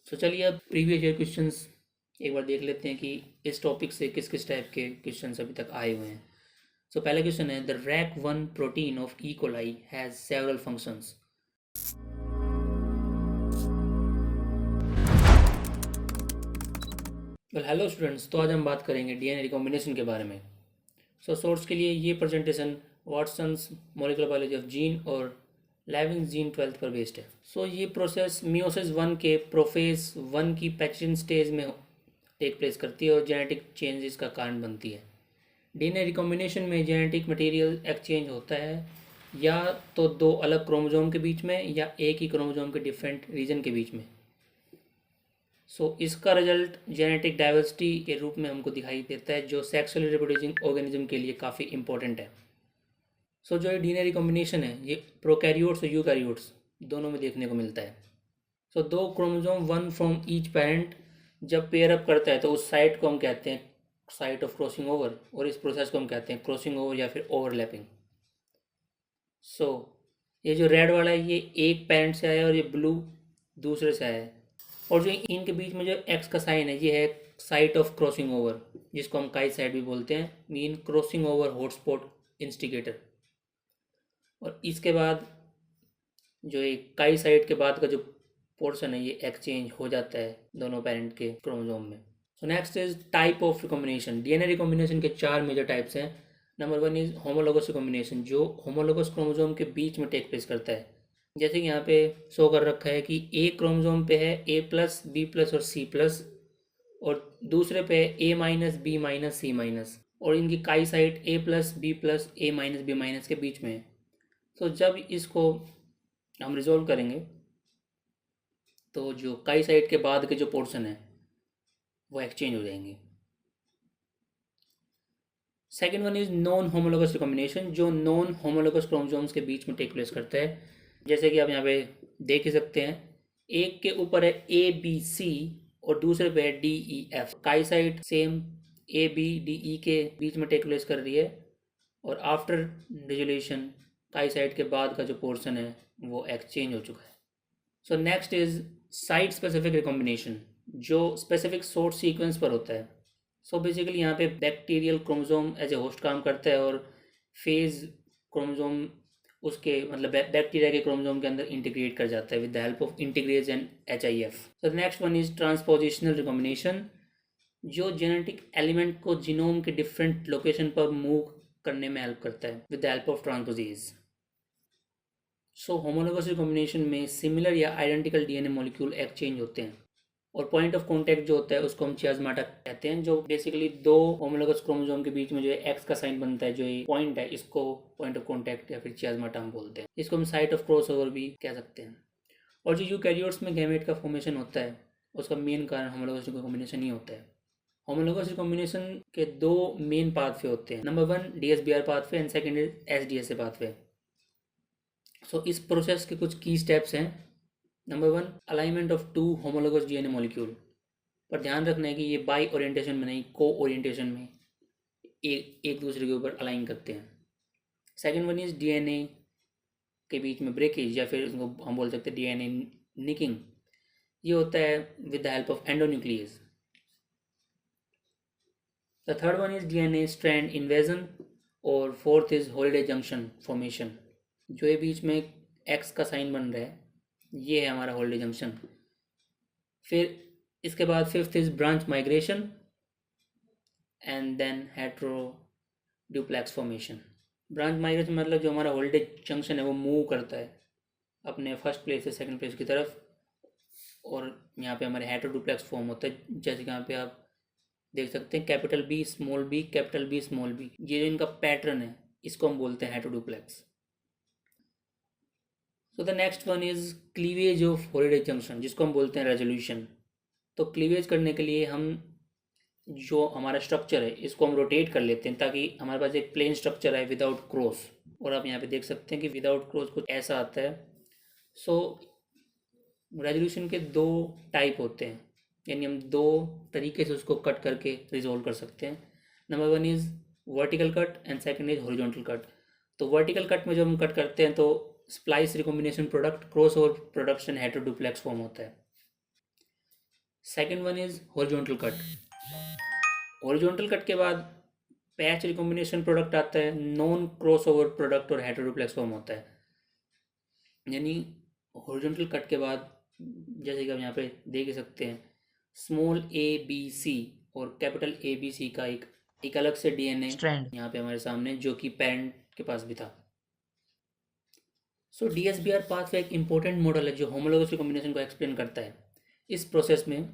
चलिए अब previous year questions एक बार देख लेते हैं कि इस टॉपिक से किस किस टाइप के क्वेश्चंस अभी तक आए हुए हैं। पहला क्वेश्चन है, the rack one protein of E coli has several functions. Hello students, तो आज हम बात करेंगे डीएनए रिकॉम्बिनेशन के बारे में। सोर्स के लिए ये presentation Watson's molecular biology of gene और लेविंग्स जीन 12th पर बेस्ड है। ये प्रोसेस मियोसिस वन के प्रोफेज वन की पैचिंग स्टेज में टेक प्लेस करती है और जेनेटिक चेंजेस का कारण बनती है। डीएनए रिकॉम्बिनेशन में जेनेटिक मटेरियल एक्सचेंज होता है या तो दो अलग क्रोमोसोम के बीच में या एक ही क्रोमोसोम के डिफरेंट रीजन के बीच में। इसका रिजल्ट जेनेटिक डाइवर्सिटी के रूप में हमको दिखाई देता है, जो सेक्सुअली रिप्रोड्यूसिंग ऑर्गेनिज्म के लिए काफ़ी इंपॉर्टेंट है। जो ये डीएनए रिकॉम्बिनेशन है ये प्रोकैरियोट्स और यूकैरियोट्स दोनों में देखने को मिलता है। दो chromosome one from each parent जब पेयर अप करता है तो उस साइट को हम कहते हैं साइट ऑफ क्रॉसिंग ओवर, और इस प्रोसेस को हम कहते हैं क्रॉसिंग ओवर या फिर ओवरलैपिंग। ये जो रेड वाला है ये एक पेरेंट से आया और ये ब्लू दूसरे से आया है, और जो इनके बीच में जो एक्स का साइन है ये है साइट ऑफ क्रॉसिंग ओवर, जिसको हम काई साइड भी बोलते हैं, mean crossing over hotspot instigator. और इसके बाद जो एक काई साइड के बाद का जो पोर्शन है ये एक्सचेंज हो जाता है दोनों पेरेंट के क्रोमोसोम में। Next is type of recombination. DNA recombination के चार मेजर टाइप्स हैं। Number one is homologous recombination, जो होमोलोगस क्रोमोसोम के बीच में टेक प्लेस करता है। जैसे कि यहाँ पे शो कर रखा है कि एक क्रोमोसोम पे है ए प्लस बी प्लस और सी प्लस, और दूसरे पे ए माइनस बी माइनस सी माइनस, और इनकी काई साइट ए प्लस बी प्लस ए माइनस बी माइनस के बीच में है। जब इसको हम रिजोल्व करेंगे तो जो काई साइट के बाद के जो पोर्शन है वो एक्सचेंज हो जाएंगे। Second one is non homologous recombination, जो नॉन होमोलोगस क्रोमोसोम्स के बीच में टेक प्लेस करता है। जैसे कि आप यहाँ पे देख ही सकते हैं, एक के ऊपर है ए बी सी और दूसरे पे है D E F. Chi site same A B D E के बीच में टेक प्लेस कर रही है, और आफ्टर रिजोल्यूशन काई साइट के बाद का जो पोर्शन है वो एक्सचेंज हो चुका है। Next is site specific recombination, जो स्पेसिफिक सोर्स सीक्वेंस पर होता है। बेसिकली यहाँ पे bacterial chromosome as a host काम करता है और फेज क्रोमोसोम उसके मतलब बैक्टीरिया के क्रोमोसोम के अंदर इंटीग्रेट कर जाता है with the help of integrase and HIF। Next one is transpositional recombination, जो जेनेटिक एलिमेंट को जीनोम के डिफरेंट लोकेशन पर मूव करने में हेल्प करता है with the help of transposase. Homologous recombination में सिमिलर या आइडेंटिकल डीएनए मॉलिक्यूल एक्सचेंज होते हैं, और पॉइंट ऑफ कांटेक्ट जो होता है उसको हम चियाज़माटा कहते हैं, जो बेसिकली दो होमोलोगस क्रोमोसोम के बीच में जो एक्स का साइन बनता है, जो ये पॉइंट है, इसको पॉइंट ऑफ कांटेक्ट या फिर चियाज़माटा हम बोलते हैं। इसको हम साइट ऑफ क्रॉस ओवर भी कह सकते हैं। और जो यूकैरियोट्स में गैमेट का फॉर्मेशन होता है उसका मेन कारण होमोलोगस रिकॉम्बिनेशन ही होता है। होमोलोगस रिकॉम्बिनेशन के दो मेन पाथवे होते हैं। Number one DSBR pathway and second is SDSA pathway. इस प्रोसेस के कुछ की स्टेप्स हैं। Number one, alignment of two homologous DNA molecule, पर ध्यान रखना है कि ये बाई ओरिएंटेशन में नहीं, को ओरिएंटेशन में एक दूसरे के ऊपर अलाइन करते हैं। सेकेंड वन इज डीएनए के बीच में ब्रेकेज, या फिर उसको हम बोल सकते हैं डीएनए निकिंग। ये होता है with the help of endonuclease. The third one is DNA strand invasion, और fourth is Holliday junction formation. जो ये बीच में एक्स का साइन बन रहा है ये है हमारा हॉलिडे जंक्शन। फिर इसके बाद fifth is branch migration and then heteroduplex formation. Branch migration मतलब जो हमारा हॉलिडे जंक्शन है वो मूव करता है अपने फर्स्ट प्लेस से सेकंड प्लेस की तरफ, और यहाँ पे हमारे हेट्रो ड्यूप्लेक्स फॉर्म होता है। जैसे कि यहाँ पे आप देख सकते हैं capital B small B capital B small B, ये जो इनका पैटर्न है इसको हम बोलते हैं heteroduplex. The next one is cleavage of Holliday junction, जिसको हम बोलते हैं रेजोल्यूशन। क्लीवेज करने के लिए हम जो हमारा स्ट्रक्चर है इसको हम रोटेट कर लेते हैं ताकि हमारे पास एक प्लेन स्ट्रक्चर है विदाउट क्रॉस, और आप यहाँ पे देख सकते हैं कि विदाउट क्रॉस कुछ ऐसा आता है। रेजोल्यूशन के दो टाइप होते हैं, यानी हम दो तरीके से उसको कट करके रिजोल्व कर सकते हैं। Number one is vertical cut and second is horizontal cut. Vertical cut में जब हम कट करते हैं तो splice recombination product cross over production heteroduplex form होता है। Second one is horizontal cut. Horizontal cut के बाद पैच रिकॉम्बिनेशन प्रोडक्ट आता है, नॉन क्रॉस ओवर प्रोडक्ट और हेटेरोप्लेक्स फॉर्म होता है। यानी हॉरिजॉन्टल कट के बाद जैसे कि आप यहाँ पे देख ही सकते हैं, स्मॉल ए बी सी और कैपिटल ए बी सी का एक अलग से डीएनए स्ट्रैंड। यहाँ पे हमारे सामने, जो कि पेरेंट के पास भी था। सो डीएसबीआर पाथवे एक इंपॉर्टेंट मॉडल है जो होमोलोगस रिकॉम्बिनेशन को एक्सप्लेन करता है। इस प्रोसेस में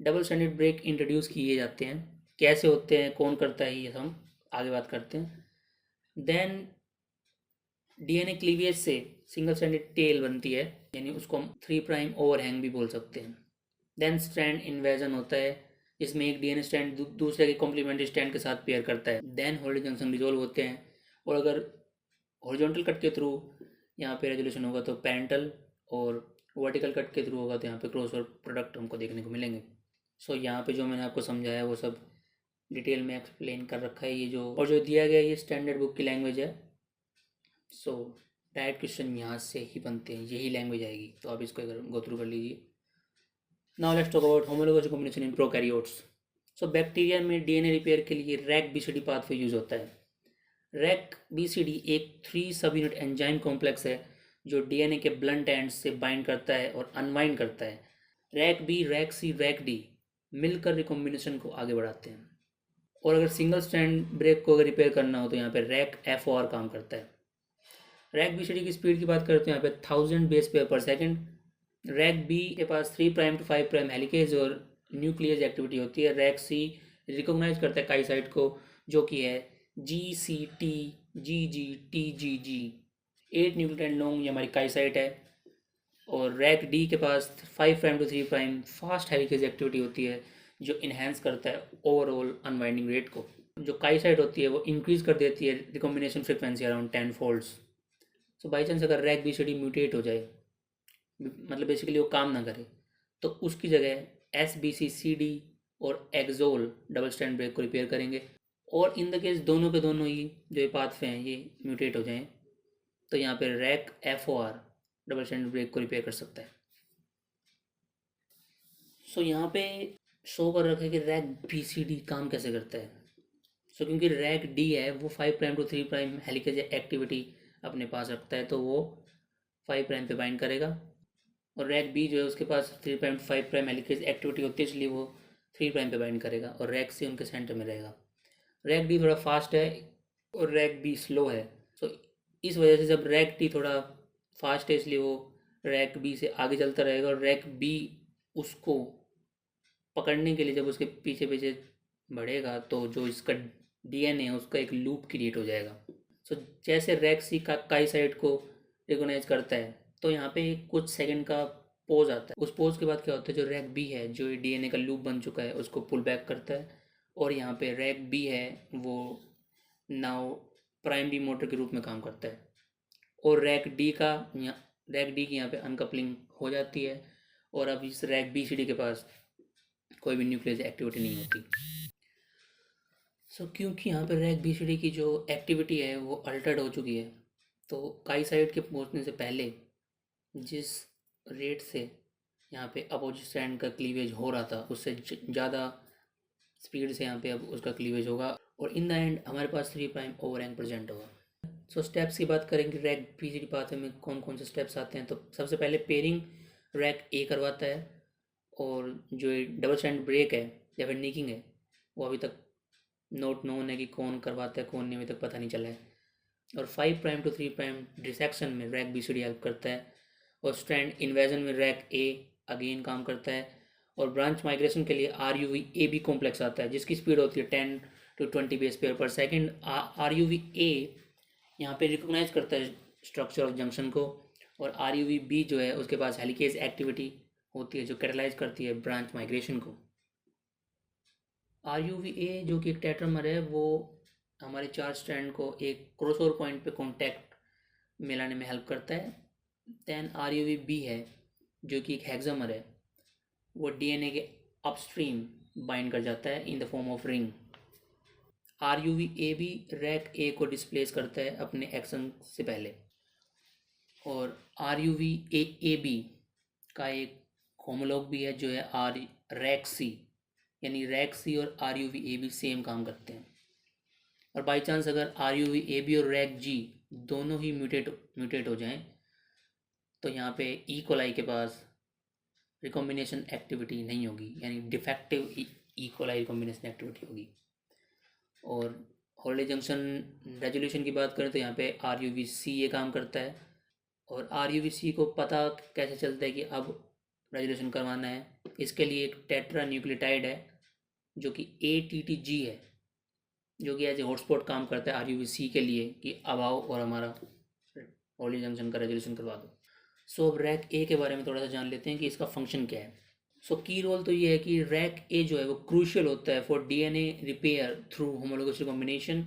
डबल स्टैंडर्ड ब्रेक इंट्रोड्यूस किए जाते हैं। कैसे होते हैं, कौन करता है, ये हम आगे बात करते हैं। देन डीएनए क्लीवेज से सिंगल स्ट्रैंडेड टेल बनती है, यानी उसको हम 3' ओवरहैंग भी बोल सकते हैं। देन स्ट्रैंड इन्वेजन होता है, जिसमें एक डीएनए स्ट्रैंड दूसरे के कॉम्प्लीमेंट्री स्ट्रैंड के साथ पेयर करता है। देन हॉरिजॉन्टल जंक्शन रिजोल्व होते हैं, और अगर हॉरिजॉन्टल कट के थ्रू यहाँ पे रेजोल्यूशन होगा तो पेरेंटल, और वर्टिकल कट के थ्रू होगा तो यहाँ पे क्रॉसओवर प्रोडक्ट हमको देखने को मिलेंगे। सो यहाँ पे जो मैंने आपको समझाया वो सब डिटेल में एक्सप्लेन कर रखा है। ये जो और जो दिया गया ये स्टैंडर्ड बुक की लैंग्वेज है। सो डायरेक्ट क्वेश्चन यहाँ से ही बनते हैं, यही लैंग्वेज आएगी, तो आप इसको अगर गो थ्रू कर लीजिए। Now let's talk about homologous recombination in prokaryotes. So bacteria में डीएनए रिपेयर के लिए रैक बीसीडी पाथवे यूज होता है। रैक बीसीडी एक 3 सब यूनिट एंजाइम कॉम्प्लेक्स है जो डीएनए के ब्लंट एंड से बाइंड करता है और अनवाइंड करता है। रैक बी, रैक सी, रैक डी मिलकर रिकॉम्बिनेशन को आगे बढ़ाते हैं। और अगर सिंगल स्ट्रैंड ब्रेक को अगर रिपेयर करना हो तो यहाँ पे रैक एफ काम करता है। रैक बीसीडी की स्पीड की बात करते हैं यहाँ पे 1000 बेस पेयर पर सेकेंड। रैक बी के पास 3' to 5' हेलिकेज और न्यूक्लियस एक्टिविटी होती है। रैक सी रिकॉग्नाइज करता है काई साइट को, जो कि है GCT GG TGG, 8 nucleotide long, ये हमारी काई साइट है। और रैक डी के पास 5' to 3' फास्ट हेलिकेज एक्टिविटी होती है, जो इन्हेंस करता है ओवरऑल अनवाइंडिंग रेट को। जो काई साइट होती है वो इंक्रीज कर देती है recombination frequency around 10 folds. So by chance अगर रैक बीसीडी म्यूटेट हो जाए, मतलब बेसिकली वो काम ना करे, तो उसकी जगह SBCCD और एक्सोल डबल स्टैंड ब्रेक को रिपेयर करेंगे। और इन द केस दोनों के दोनों ही जो ये पाथवे हैं ये म्यूटेट हो जाएं, तो यहाँ पे Rec FOR double strand break को रिपेयर कर सकता है। सो यहाँ पे शो कर रखा है कि रैक BCD काम कैसे करता है। सो क्योंकि रैक डी है वो 5' to 3' हेलिकेज एक्टिविटी अपने पास रखता है, तो वो 5' पे बाइंड करेगा। और रैक बी जो है उसके पास 3.5' हेलिकेज एक्टिविटी होती है, इसलिए वो 3' पे बाइंड करेगा, और रैक सी उनके सेंटर में रहेगा। रैक डी थोड़ा फास्ट है और रैक बी स्लो है। सो इस वजह से जब रैक डी थोड़ा फास्ट है, इसलिए वो रैक बी से आगे चलता रहेगा, और रैक बी उसको पकड़ने के लिए जब उसके पीछे पीछे बढ़ेगा तो जो इसका डीएनए है उसका एक लूप क्रिएट हो जाएगा। सो जैसे रैक सी का काई साइट को रिकोगनाइज करता है, तो यहाँ पे कुछ सेकंड का पोज आता है। उस पोज के बाद क्या होता है, जो रैक बी है जो डीएनए का लूप बन चुका है उसको पुल बैक करता है, और यहाँ पे रैक बी है वो नाउ प्राइमरी मोटर के रूप में काम करता है। और रैक डी की यहाँ पे अनकपलिंग हो जाती है, और अब इस रैक बी सी डी के पास कोई भी न्यूक्लियस एक्टिविटी नहीं होती। क्योंकि यहाँ पे रैक बी सी डी की जो एक्टिविटी है वो अल्टर्ड हो चुकी है, तो काई साइड के पहुँचने से पहले जिस रेट से यहाँ पे अपोजिट स्ट्रैंड का क्लीवेज हो रहा था उससे ज़्यादा स्पीड से यहाँ पे अब उसका क्लीवेज होगा, और इन द एंड हमारे पास 3' ओवरहैंग प्रेजेंट होगा। स्टेप्स की बात करेंगे रैक बीसीडी पाथवे में कौन कौन से स्टेप्स आते हैं, तो सबसे पहले पेयरिंग रैक ए करवाता है, और जो डबल स्टैंड ब्रेक है या फिर निकिंग है वो अभी तक नोट नोन है कि कौन करवाता है कौन नहीं, अभी तक पता नहीं चला है। और 5' to 3' डिसेक्शन में रैक बीसीडी हेल्प करता है, और स्ट्रैंड इन्वेजन में रैक ए अगेन काम करता है, और ब्रांच माइग्रेशन के लिए RUV-AB कॉम्प्लेक्स आता है जिसकी स्पीड होती है 10 to 20 बेस पेयर पर सेकेंड। RUV-A यहाँ पे रिकोगनाइज करता है स्ट्रक्चर ऑफ जंक्शन को, और RUV-B जो है उसके पास हेलिकेज एक्टिविटी होती है जो कैटलाइज करती है ब्रांच माइग्रेशन को। RUV-A जो कि एक टेट्रामर है वो हमारे 4 स्ट्रैंड को एक क्रॉसओवर पॉइंट पे कॉन्टैक्ट मिलाने में हेल्प करता है। देन RUV-B है जो कि एक हेक्सामर है, वो डीएनए के अपस्ट्रीम बाइंड कर जाता है in the form of ring. RUV-AB RecA को डिस्प्लेस करता है अपने एक्शन से पहले, और RUV-AB का एक होमोलॉग भी है जो है आर रैक सी, यानी रैक सी और आर यू वी ए भी सेम काम करते हैं। और बाई चांस अगर R U V A B और रैक जी दोनों ही म्यूटेट हो जाएं तो यहाँ पे ई कोलाई के पास रिकॉम्बिनेशन एक्टिविटी नहीं होगी, यानी defective E coli recombination activity होगी। और हॉलिडे जंक्शन रेजोल्यूशन की बात करें तो यहाँ पे आर यू वी सी ये काम करता है। और आर यू वी सी को पता कैसे चलता है कि अब रेजोल्यूशन करवाना है, इसके लिए एक टेट्रा न्यूक्लियोटाइड है जो कि ATTG है, जो कि एज ए हॉटस्पॉट काम करता है आर यू वी सी के लिए कि अब आओ और हमारा हॉलिडे जंक्शन का रेजोल्यूशन करवा दो। सो अब रैक ए के बारे में थोड़ा सा जान लेते हैं कि इसका फंक्शन क्या है। सो की रोल तो ये है कि रैक ए जो है वो क्रूशियल होता है for DNA repair through homologous recombination,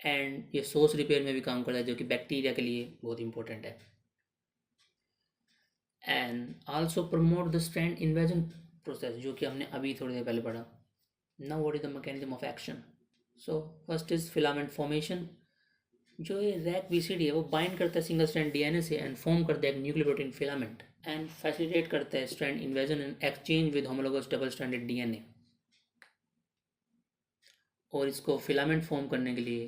and ये सोर्स रिपेयर में भी काम करता है जो कि बैक्टीरिया के लिए बहुत इंपॉर्टेंट है। And also promote the strand invasion process, जो कि हमने अभी थोड़ी देर पहले पढ़ा। Now what is the mechanism of action. So first is filament formation. जो ये रैक BCD है वो बाइंड करता है सिंगल स्ट्रैंड DNA से एंड फॉर्म करता है एक न्यूक्लियोप्रोटीन फिलामेंट एंड फैसिलिटेट करता है strand invasion and exchange with homologous double stranded DNA। और इसको फिलामेंट फॉर्म करने के लिए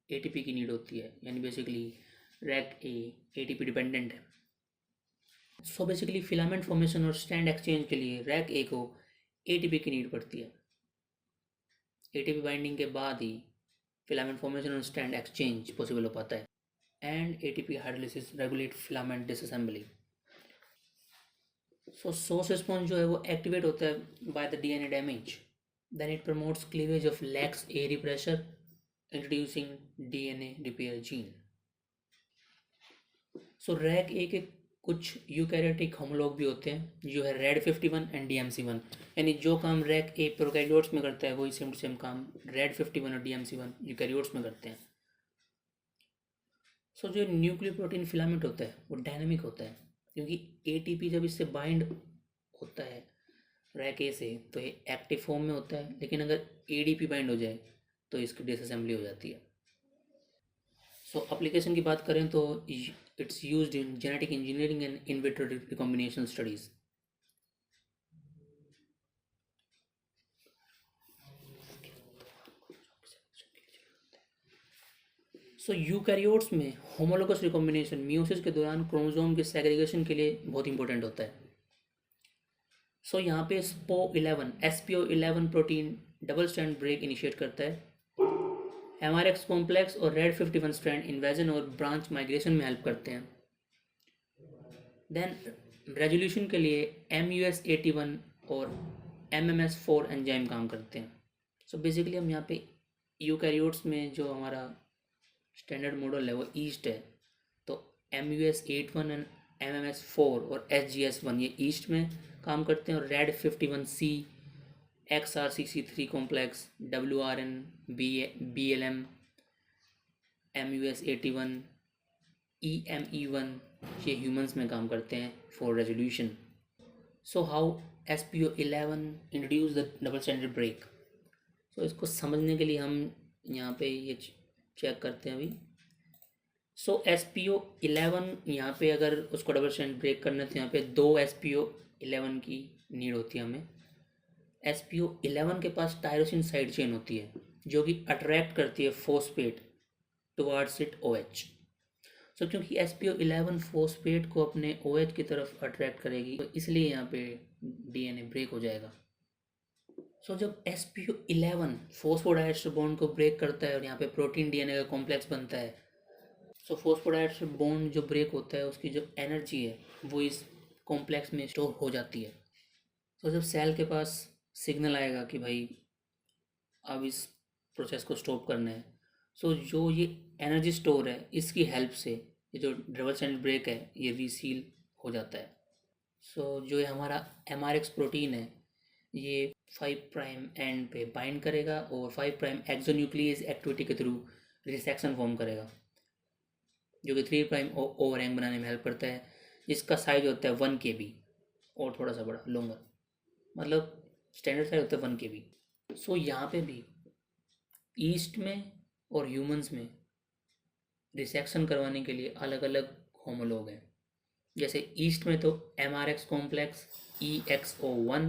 ATP की नीड होती है, यानी बेसिकली रैक ए ATP डिपेंडेंट है। सो बेसिकली फिलामेंट फॉर्मेशन और स्ट्रैंड एक्सचेंज के लिए रैक ए को ATP की नीड पड़ती है। ATP बाइंडिंग के बाद ही फिलामेंट फॉर्मेशन और स्ट्रैंड एक्सचेंज पॉसिबल हो पाता है। And ATP hydrolysis regulate filament disassembly. So source response जो है वो एक्टिवेट होता है by the DNA damage, then it promotes cleavage of LexA repressor introducing DNA repair gene. So RecA के कुछ यूकैरियोटिक होमोलॉग भी होते हैं जो है RAD51 एंड DMC1, यानी जो काम रैक ए प्रोकैरियोट्स में करता है वही सेम टू सेम काम RAD51 और DMC1 यूकैरियोट्स में करते हैं। सो जो न्यूक्लियोप्रोटीन फिलामेंट होता है वो डायनेमिक होता है, क्योंकि ATP जब इससे बाइंड होता है रैक ए से तो ये एक्टिव फॉर्म में होता है, लेकिन अगर ADP बाइंड हो जाए तो इसकी डिसअसेंबली हो जाती है। सो एप्लीकेशन की बात करें तो it's used in genetic engineering and in vitro recombination studies. So eukaryotes में होमोलोगस रिकॉम्बिनेशन मियोसिस के दौरान क्रोमोसोम के सेग्रीगेशन के लिए बहुत इंपॉर्टेंट होता है। सो यहाँ पे SPO11 protein double strand break initiate करता है, MRX कॉम्प्लेक्स और RAD51 स्ट्रैंड इन्वेजन और ब्रांच माइग्रेशन में हेल्प करते हैं। देन रेजोल्यूशन के लिए MUS81 और MMS4 एंजाइम काम करते हैं। सो बेसिकली हम यहाँ पे यूकैरियोट्स में जो हमारा स्टैंडर्ड मॉडल है वो ईस्ट है, तो MUS81 एंड MMS4 और SGS1 ये ईस्ट में काम करते हैं, और RAD51C XRCC3 complex WRN BLM MUS81 EME1 ये ह्यूमंस में काम करते हैं for resolution. So how SPO11 introduce the double standard break. So इसको समझने के लिए हम यहाँ पे ये चेक करते हैं अभी। सो SPO11 यहाँ पे अगर उसको डबल स्टैंड ब्रेक करना है तो यहाँ पे 2 SPO11 की नीड होती है हमें। SPO11 के पास टायरोसिन साइड चेन होती है जो कि अट्रैक्ट करती है फॉस्फेट टुवार्ड्स इट OH। सो क्योंकि SPO11 फॉस्फेट को अपने OH की तरफ अट्रैक्ट करेगी तो इसलिए यहाँ पे DNA ब्रेक हो जाएगा। सो जब SPO11 फॉस्फोडाइएस्टर बॉन्ड को ब्रेक करता है और यहाँ पे प्रोटीन DNA का कॉम्प्लेक्स बनता है, सो फॉस्फोडाइएस्टर बॉन्ड जो ब्रेक होता है उसकी जो एनर्जी है वो इस कॉम्प्लेक्स में स्टोर हो जाती है। तो जब सेल के पास सिग्नल आएगा कि भाई अब इस प्रोसेस को स्टॉप करना है, सो जो ये एनर्जी स्टोर है इसकी हेल्प से ये जो डबल स्टैंडर्ड ब्रेक है ये रीसील हो जाता है। सो जो ये हमारा MRX प्रोटीन है ये 5 प्राइम एंड पे बाइंड करेगा और 5 प्राइम एक्सोन्यूक्लियस एक्टिविटी के थ्रू रिसेक्शन फॉर्म करेगा, जो कि 3 प्राइम ओवरहैंग बनाने में हेल्प करता है, जिसका साइज होता है 1 KB और थोड़ा सा बड़ा लॉन्गर, मतलब स्टैंडर्ड साइज होता है 1 KB। सो यहाँ पे भी ईस्ट में और ह्यूमंस में रिसेक्शन करवाने के लिए अलग अलग होमोलॉग हैं। जैसे ईस्ट में तो MRX complex, EXO1,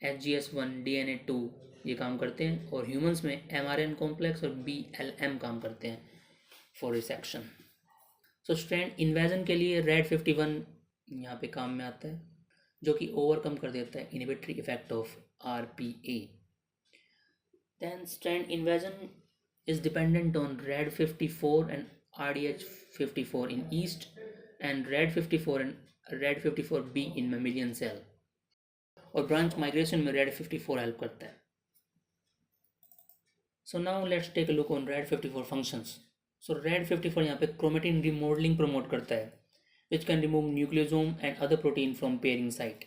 HGS1, DNA2 ये काम करते हैं, और ह्यूमंस में MRN कॉम्प्लेक्स और BLM काम करते हैं for resection. So strand invasion के लिए RAD51 यहाँ पे काम में आता है, जो कि ओवरकम कर देता है inhibitory effect of RPA। Then strand invasion is dependent on RAD54 and RDH54 in yeast and RAD54 and RAD54B in mammalian cell, और ब्रांच माइग्रेशन में RAD54 हेल्प करता है। So now let's take a look on RAD54 functions. So RAD54 यहाँ पे chromatin remodelling promote करता है, which can remove nucleosome and other protein from pairing site.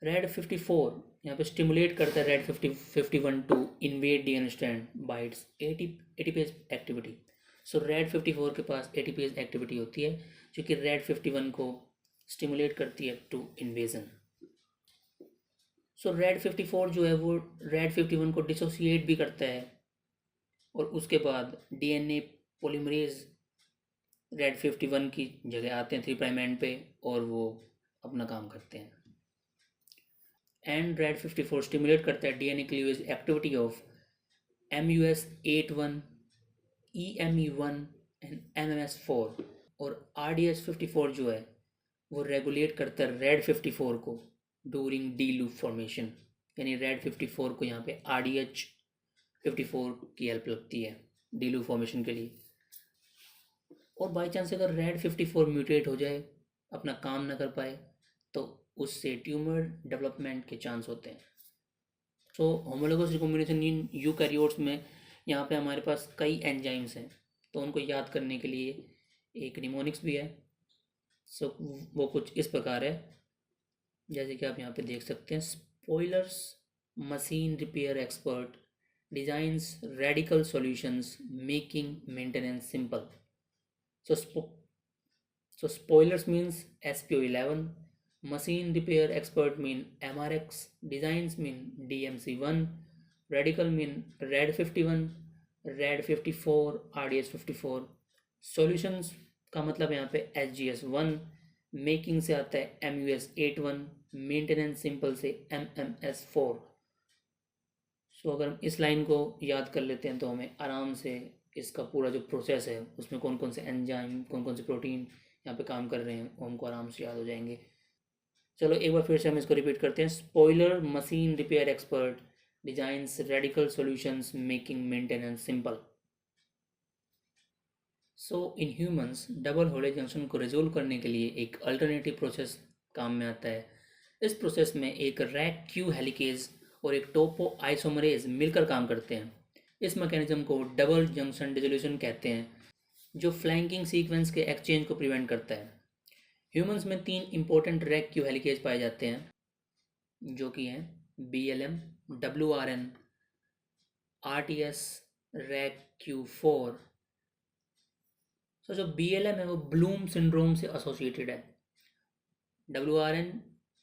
RAD54 यहाँ पे स्टिमुलेट करता है RAD51 to invade DNA strand by its ATPase activity. So RAD54 के पास ATPase activity होती है जो कि RAD51 को स्टिमुलेट करती है टू इन्वेजन। सो RAD54 जो है वो RAD51 को डिसोसिएट भी करता है, और उसके बाद DNA पोलीमरेज RAD51 की जगह आते हैं 3' एंड पे, और वो अपना काम करते हैं। एंड RAD54 स्टिमुलेट करता है DNA cleavage activity of MUS81, EME1 and MMS4, और RDH54 जो है वो रेगुलेट करता है RAD54 को डूरिंग डी लूप फॉर्मेशन, यानी RAD54 को यहाँ पे RDH54 की हेल्प लगती है डी लूप फॉर्मेशन के लिए। और बाई चांस अगर RAD54 म्यूटेट हो जाए, अपना काम ना कर पाए, तो उससे ट्यूमर डेवलपमेंट के चांस होते हैं। सो होमोलोगस रिकॉम्बिनेशन इन यूकैरियोट्स में यहाँ पे हमारे पास कई एंजाइम्स हैं, तो उनको याद करने के लिए एक निमोनिक्स भी है। सो वो कुछ इस प्रकार है, जैसे कि आप यहाँ पे देख सकते हैं। Spoilers machine repair expert designs radical solutions making maintenance simple. So spoilers means SPO11, machine repair expert mean MRX, designs mean DMC1, radical mean RAD51, RAD54, RDH54, solutions का मतलब यहाँ पे HGS1, मेकिंग से आता है MUS81, मेंटेनेंस सिंपल से MMS4। सो अगर हम इस लाइन को याद कर लेते हैं तो हमें आराम से इसका पूरा जो प्रोसेस है उसमें कौन कौन से एंजाइम, कौन कौन से प्रोटीन यहाँ पे काम कर रहे हैं, वो हमको आराम से याद हो जाएंगे। चलो एक बार फिर से हम इसको रिपीट करते हैं। Spoiler machine repair expert designs radical solutions making maintenance simple. So in humans double haulage junction को रिजोल्व करने के लिए एक अल्टरनेटिव प्रोसेस काम में आता है। इस प्रोसेस में एक रैक क्यू हेलिकेज और एक टोपो आइसोमरेज मिलकर काम करते हैं। इस मैकेनिज्म को डबल जंक्शन डिसोल्यूशन कहते हैं, जो फ्लैंकिंग सीक्वेंस के एक्सचेंज को प्रिवेंट करता है। ह्यूमंस में 3 इंपॉर्टेंट रैक क्यू हेलिकेज पाए जाते हैं, जो कि हैं BLM, WRN, RTS, Rec Q4। जो BLM है वो ब्लूम सिंड्रोम से एसोसिएटेड है, WRN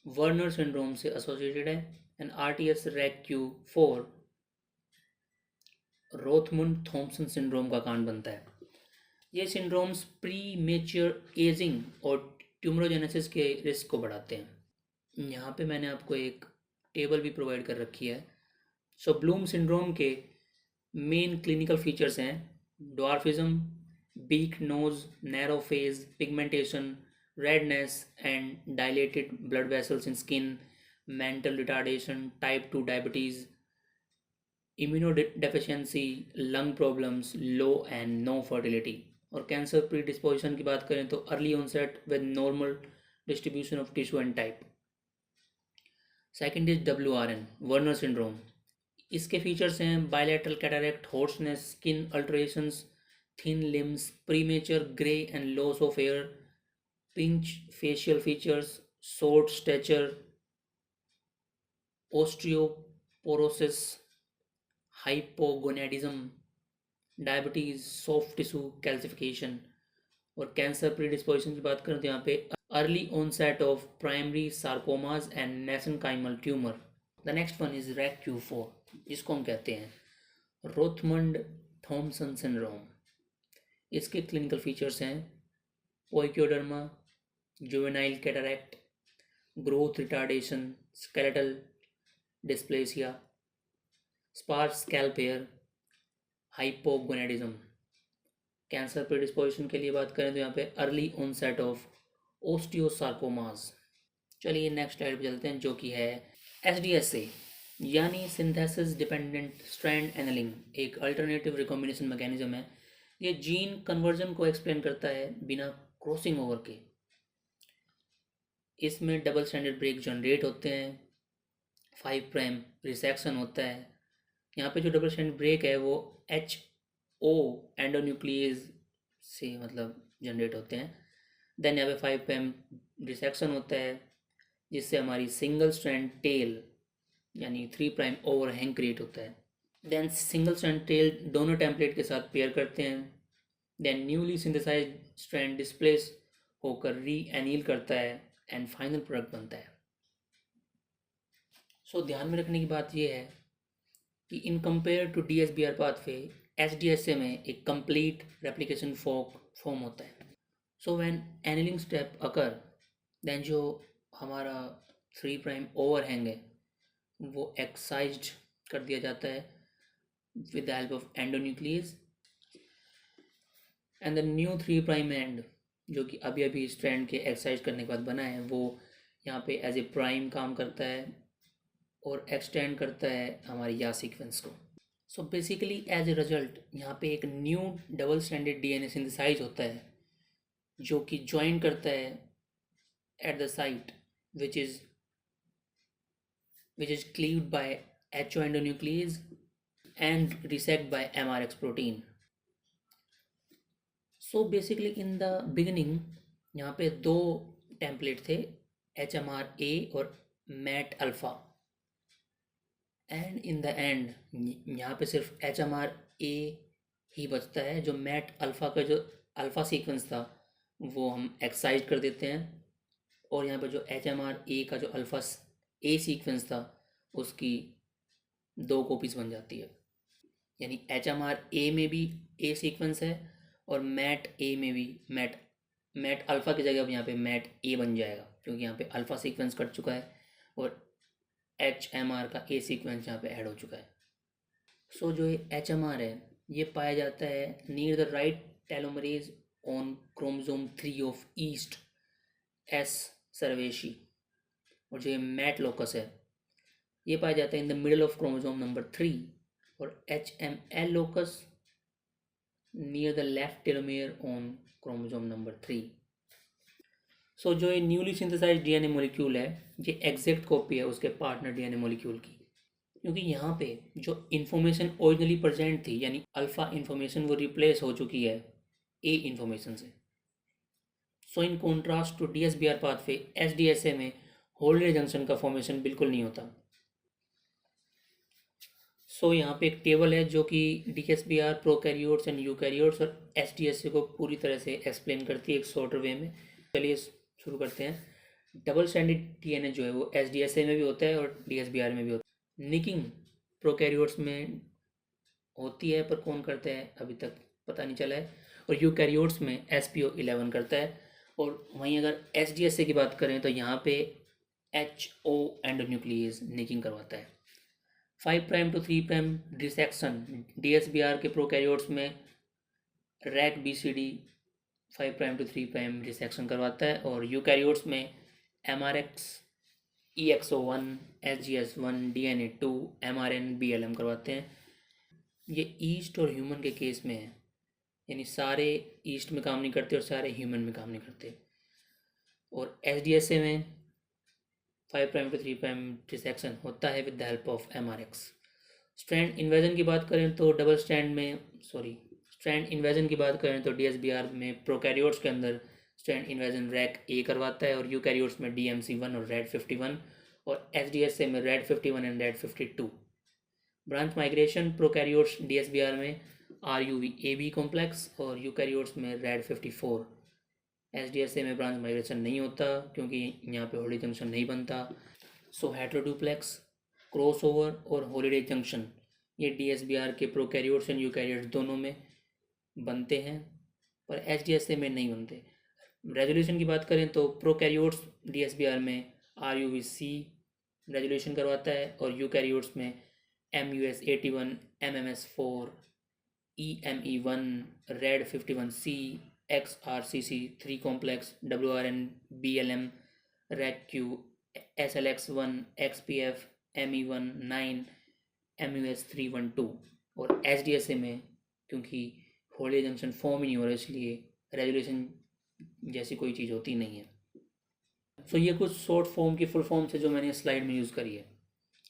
वर्नर सिंड्रोम से एसोसिएटेड है, and RTS Rec Q4 Rothmund Thomson syndrome का कारण बनता है। ये सिंड्रोम्स प्री मेच्योर एजिंग और ट्यूमरोजेनेसिस के रिस्क को बढ़ाते हैं। यहाँ पे मैंने आपको एक टेबल भी प्रोवाइड कर रखी है। सो ब्लूम सिंड्रोम के मेन क्लिनिकल फीचर्स हैं dwarfism, beak nose, narrow face, pigmentation, redness and dilated blood vessels in skin, mental retardation, type 2 diabetes, immunodeficiency, lung problems, low and no fertility. और cancer predisposition की बात करें तो early onset with normal distribution of tissue and type. Second is WRN Werner syndrome. इसके features हैं bilateral cataract, hoarseness, skin alterations, thin limbs, premature grey and loss of hair, pinch facial features, short stature, osteoporosis, hypogonadism, diabetes, soft tissue calcification. और cancer predisposition की बात करें तो यहाँ पे early onset of primary sarcomas and mesenchymal tumour. The next one is Rec Q4, जिसको हम कहते हैं रोथमंड थॉम्पसन सिंड्रोम। इसके क्लिनिकल फीचर्स हैं poikiloderma, juvenile cataract, growth retardation, skeletal dysplasia, sparse scalp hair, hypogonadism. Cancer predisposition के लिए बात करें तो यहाँ पे अर्ली ऑनसेट ऑफ ओस्टियोसार्कोमास। चलिए नेक्स्ट स्लाइड पे चलते हैं, जो कि है SDSA यानी सिंथेसिस डिपेंडेंट स्ट्रैंड एनलिंग, एक अल्टरनेटिव रिकॉम्बिनेशन मैकेनिज्म है। ये जीन कन्वर्जन को एक्सप्लेन करता है बिना क्रॉसिंग ओवर के। इसमें डबल स्ट्रैंडेड ब्रेक जनरेट होते हैं, 5 प्राइम रिसेक्शन होता है। यहाँ पे जो डबल स्ट्रैंडेड ब्रेक है वो HO एंडोन्यूक्लियस से मतलब जनरेट होते हैं। देन यहाँ पे 5 प्राइम रिसेक्शन होता है, जिससे हमारी सिंगल स्ट्रैंड टेल यानी 3 प्राइम ओवरहैंग क्रिएट होता है। देन सिंगल स्ट्रैंड टेल दोनों टेम्पलेट के साथ पेयर करते हैं। Then newly synthesised strand displace होकर री एनील करता है एंड फाइनल प्रोडक्ट बनता है। सो ध्यान में रखने की बात यह है कि in compare to DSBR pathway, SDSA में एक कंप्लीट रेप्लिकेशन फोक फॉर्म होता है। So when annealing step occur, then जो हमारा 3 प्राइम ओवरहैंग है वो एक्साइज्ड कर दिया जाता है with the help of endonuclease, and the new 3 prime and जो कि अभी अभी स्ट्रैंड के एक्साइज करने के बाद बना है वो यहाँ पे एज ए प्राइम काम करता है और एक्सटेंड करता है हमारी या सीक्वेंस को। So basically as a result यहाँ पे एक new double stranded DNA synthesise होता है, जो कि ज्वाइन करता है at the site which is cleaved by HO endonuclease and resect by MRX protein. So basically in the beginning यहाँ पे 2 टेम्पलेट थे, HMR-A और MET alpha, and in the end यहाँ पे सिर्फ HMR-A ही बचता है। जो MET अल्फ़ा का जो अल्फ़ा सीक्वेंस था वो हम एक्साइज कर देते हैं, और यहाँ पे जो HMR-A का जो अल्फ़ा A सीक्वेंस था उसकी 2 कॉपीज़ बन जाती है। यानी HMR-A में भी A सीक्वेंस है और MET-A में भी MET अल्फ़ा की जगह अब यहाँ पे MET-A बन जाएगा, क्योंकि यहाँ पे अल्फ़ा सीक्वेंस कट चुका है और HMR का A सीक्वेंस यहाँ पे ऐड हो चुका है। सो जो ये HMR है ये पाया जाता है near the right telomerase on chromosome 3 of yeast S cerevisiae, और जो ये MET लोकस है ये पाया जाता है in the middle of chromosome number 3, और HML locus near the left telomere on chromosome number 3। सो जो ये न्यूली सिंथेसाइज्ड DNA मॉलिक्यूल है ये एग्जैक्ट कॉपी है उसके पार्टनर DNA मॉलिक्यूल की, क्योंकि यहाँ पे जो इन्फॉर्मेशन ओरिजिनली प्रेजेंट थी यानी अल्फ़ा इन्फॉर्मेशन वो रिप्लेस हो चुकी है A इन्फॉर्मेशन से। So in contrast to DSBR pathway, SDSA में होल्डर जंक्शन का फॉर्मेशन बिल्कुल नहीं होता। सो यहाँ पे एक टेबल है जो कि DSBR प्रोकैरियोट्स एंड यूकैरियोट्स और SDSA को पूरी तरह से एक्सप्लेन करती है एक शॉर्टर वे में। चलिए शुरू करते हैं। डबल स्ट्रैंडेड DNA जो है वो SDSA में भी होता है और DSBR में भी होता है। निकिंग प्रोकैरियोट्स में होती है, पर कौन करता है अभी तक पता नहीं चला है, और यूकैरियोट्स में SPO11 करता है। और वहीं अगर SDSA की बात करें तो यहाँ पे HO एंडोन्यूक्लियस निकिंग करवाता है। 5 prime to 3 prime dissection DSBR के प्रोकैरियोट्स में Rec BCD 5 prime to 3 prime dissection करवाता है, और यूकैरियोट्स में MRX EXO1 SGS1 DNA2 MRN BLM करवाते हैं। ये ईस्ट और ह्यूमन के केस में है, यानी सारे ईस्ट में काम नहीं करते और सारे ह्यूमन में काम नहीं करते। और SDSA में 5 प्राइम टू 3 प्राइम डिसेक्शन होता है with the help of MRX। Strand invasion की बात करें तो स्ट्रैंड इन्वेजन की बात करें तो DSBR में प्रोकैरियोट्स के अंदर स्ट्रैंड इन्वेजन रैक A करवाता है, और यूकैरियोट्स में DMC1 और RAD51, और SDSA में RAD51 and RAD52। Branch migration prokaryotes DSBR में RUV-AB कॉम्प्लेक्स और यूकैरियोट्स में RAD54। SDSA में ब्रांच माइग्रेशन नहीं होता क्योंकि यहाँ पे हॉलीडे जंक्शन नहीं बनता। सो हेट्रोडुप्लेक्स, क्रॉसओवर और हॉलीडे जंक्शन ये DSBR के प्रोकैरियोट्स एंड यूकैरियोट्स दोनों में बनते हैं, पर SDSA में नहीं बनते। रेजोल्यूशन की बात करें तो प्रोकैरियोट्स DSBR में RUVC रेजोल्यूशन करवाता है और यूकैरियोट्स में MUS81, MMS4, EME1, RAD51C, XRCC3 complex, WRN, BLM, RACQ, SLX1, XPF, ME1, 9, MUS312 और SDSA में क्योंकि होली जंक्शन फॉर्म ही नहीं हो रहा इसलिए रेजोल्यूशन जैसी कोई चीज़ होती नहीं है। सो ये कुछ शॉर्ट फॉर्म की फुल फॉर्म से जो मैंने स्लाइड में यूज़ करी है,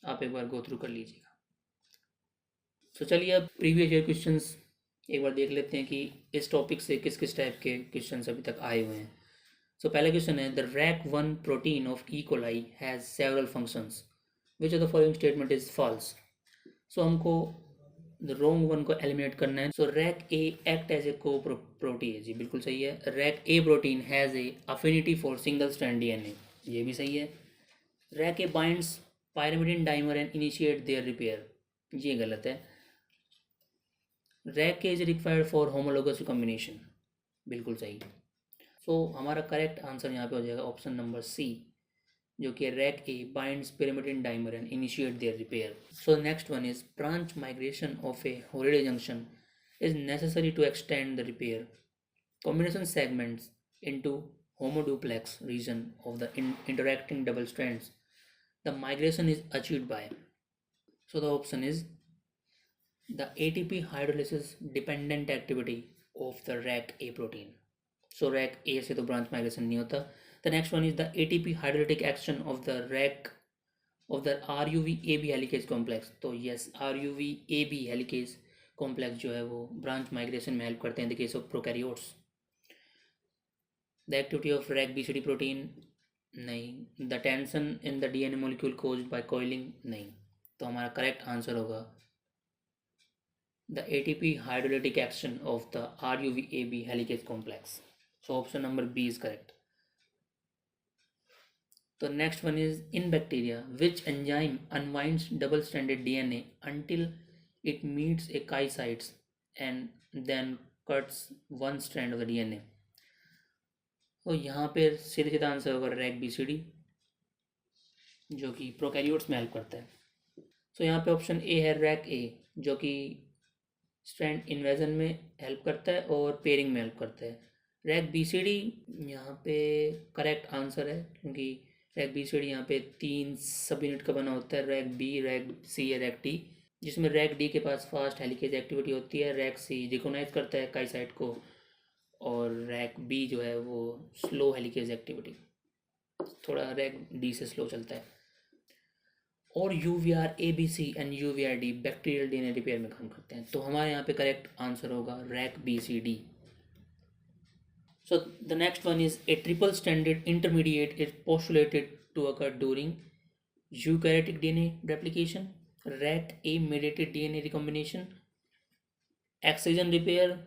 आप एक बार गो थ्रू कर लीजिएगा। सो चलिए अब प्रीवियस ईयर क्वेश्चंस एक बार देख लेते हैं कि इस टॉपिक से किस किस टाइप के क्वेश्चंस अभी तक आए हुए हैं। सो पहला क्वेश्चन है, the RAC1 protein of E. coli has several functions, which of the following statement is false. So हमको द रॉन्ग वन को एलिमिनेट करना है। So RAC A act as a co protein, जी बिल्कुल सही है। RAC A protein has a affinity for single strand DNA, ये भी सही है। RAC A binds pyrimidine dimer and initiate their repair, ये गलत है। RAC A is required for homologous recombination, बिल्कुल सही। सो हमारा करेक्ट आंसर यहाँ पे हो जाएगा ऑप्शन नंबर C, जो कि RAC A binds pyrimidine dimer and initiate their repair. So next one is branch migration of a Holliday junction is necessary to extend the repair combination segments into homoduplex region of the interacting double strands. The migration is achieved by. So the option is the ATP hydrolysis dependent activity of the RAC A protein. So RAC A से तो branch migration नहीं होता. The next one is the ATP hydrolytic action of the RAC of the RUV-AB helicase complex. तो yes, RUV-AB helicase complex जो है वो branch migration में help करते हैं in the case of prokaryotes. The activity of RAC-BCD protein नहीं. The tension in the DNA molecule caused by coiling नहीं. तो हमारा correct answer होगा the ATP hydrolytic action of the RUV-AB helicase complex. So option number B is correct. The next one is, in bacteria, which enzyme unwinds double-stranded DNA until it meets a chi sites and then cuts one strand of the DNA. तो यहाँ पे सीधे सीधा answer होगा RAC-BCD, जो कि prokaryotes में help करता है। तो यहाँ पे ऑप्शन ए है RAC A, जो कि स्ट्रैंड इन्वेजन में हेल्प करता है और पेयरिंग में हेल्प करता है। RAC-BCD यहाँ पे करेक्ट आंसर है, क्योंकि RAC-BCD यहाँ पे 3 सब यूनिट का बना होता है, RAC-B, RAC-C या RAC-D, जिसमें RAC-D के पास फास्ट हेलिकेज एक्टिविटी होती है, RAC-C रिकॉग्नाइज करता है काई साइट को, और RAC-B जो है वो स्लो हेलिकेज एक्टिविटी, थोड़ा RAC-D से स्लो चलता है। और UVR-ABC and UVR-D bacterial DNA repair में काम करते हैं। तो हमारे यहाँ पे करेक्ट आंसर होगा RAC-BCD. So the next one is, a triple stranded intermediate is postulated to occur during eukaryotic DNA replication, RAC-A mediated DNA recombination, excision repair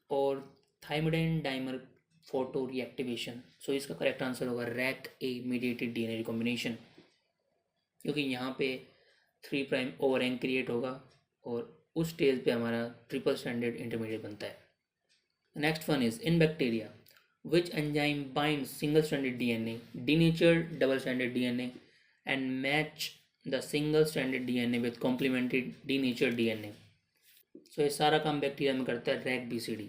और thymidine dimer photo reactivation. So इसका correct answer होगा RAC-A mediated DNA recombination, क्योंकि यहाँ पे 3' overhang create होगा और उस stage पे हमारा ट्रिपल स्ट्रैंडेड इंटरमीडिएट बनता है। Next one is, in bacteria which enzyme binds single stranded DNA, denatured double stranded DNA and match the single stranded DNA with complementary denatured DNA. So ये सारा काम बैक्टीरिया में करता है RAC-BCD.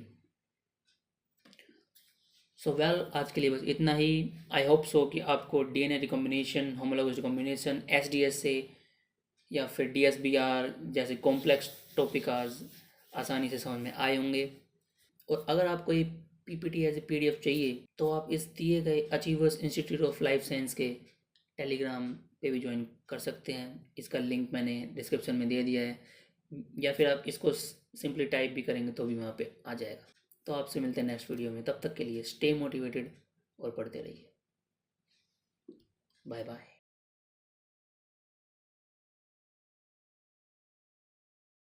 सो वेल, आज के लिए बस इतना ही। आई होप सो कि आपको DNA recombination, homologous recombination, SDSA या फिर DSBR जैसे कॉम्प्लेक्स टॉपिक आज आसानी से समझ में आए होंगे। और अगर आपको ये PPT एज ए PDF चाहिए तो आप इस दिए गए achievers institute of life science के टेलीग्राम पे भी ज्वाइन कर सकते हैं। इसका लिंक मैंने डिस्क्रिप्शन में दे दिया है, या फिर आप इसको सिंपली टाइप भी करेंगे तो भी वहाँ पे आ जाएगा। तो आपसे मिलते हैं नेक्स्ट वीडियो में, तब तक के लिए स्टे मोटिवेटेड और पढ़ते रहिए। Bye bye.